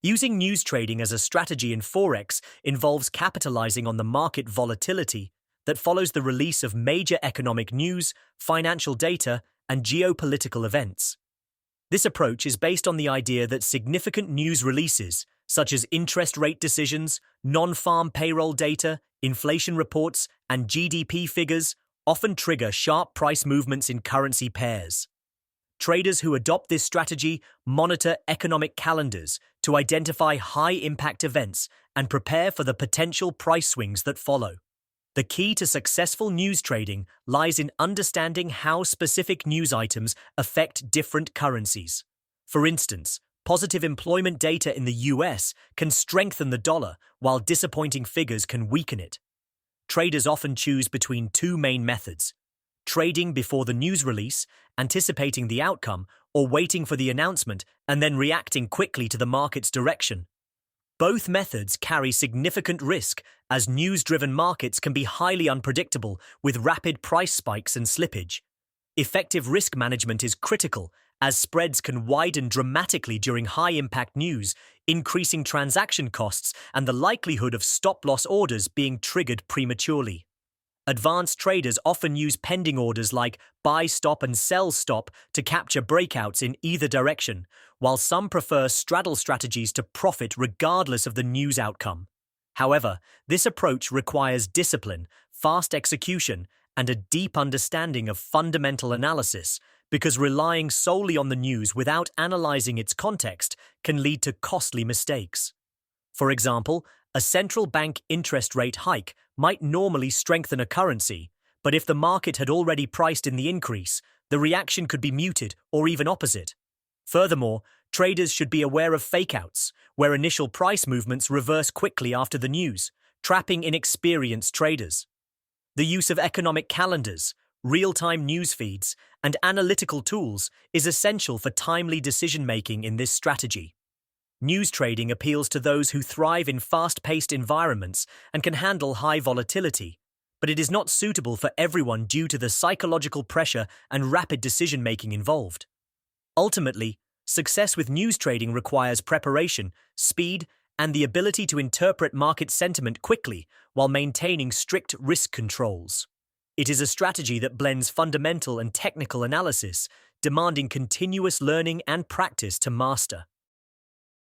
Using news trading as a strategy in Forex involves capitalizing on the market volatility that follows the release of major economic news, financial data, and geopolitical events. This approach is based on the idea that significant news releases, such as interest rate decisions, non-farm payroll data, inflation reports, and GDP figures, often trigger sharp price movements in currency pairs. Traders who adopt this strategy monitor economic calendars to identify high-impact events and prepare for the potential price swings that follow. The key to successful news trading lies in understanding how specific news items affect different currencies. For instance, positive employment data in the US can strengthen the dollar, while disappointing figures can weaken it. Traders often choose between two main methods: trading before the news release, anticipating the outcome, or waiting for the announcement and then reacting quickly to the market's direction. Both methods carry significant risk, as news-driven markets can be highly unpredictable with rapid price spikes and slippage. Effective risk management is critical, as spreads can widen dramatically during high-impact news, increasing transaction costs and the likelihood of stop-loss orders being triggered prematurely. Advanced traders often use pending orders like buy stop and sell stop to capture breakouts in either direction, while some prefer straddle strategies to profit regardless of the news outcome. However, this approach requires discipline, fast execution, and a deep understanding of fundamental analysis, because relying solely on the news without analyzing its context can lead to costly mistakes. For example, a central bank interest rate hike might normally strengthen a currency, but if the market had already priced in the increase, the reaction could be muted or even opposite. Furthermore, traders should be aware of fakeouts, where initial price movements reverse quickly after the news, trapping inexperienced traders. The use of economic calendars, real-time news feeds, and analytical tools is essential for timely decision-making in this strategy. News trading appeals to those who thrive in fast-paced environments and can handle high volatility, but it is not suitable for everyone due to the psychological pressure and rapid decision-making involved. Ultimately, success with news trading requires preparation, speed, and the ability to interpret market sentiment quickly while maintaining strict risk controls. It is a strategy that blends fundamental and technical analysis, demanding continuous learning and practice to master.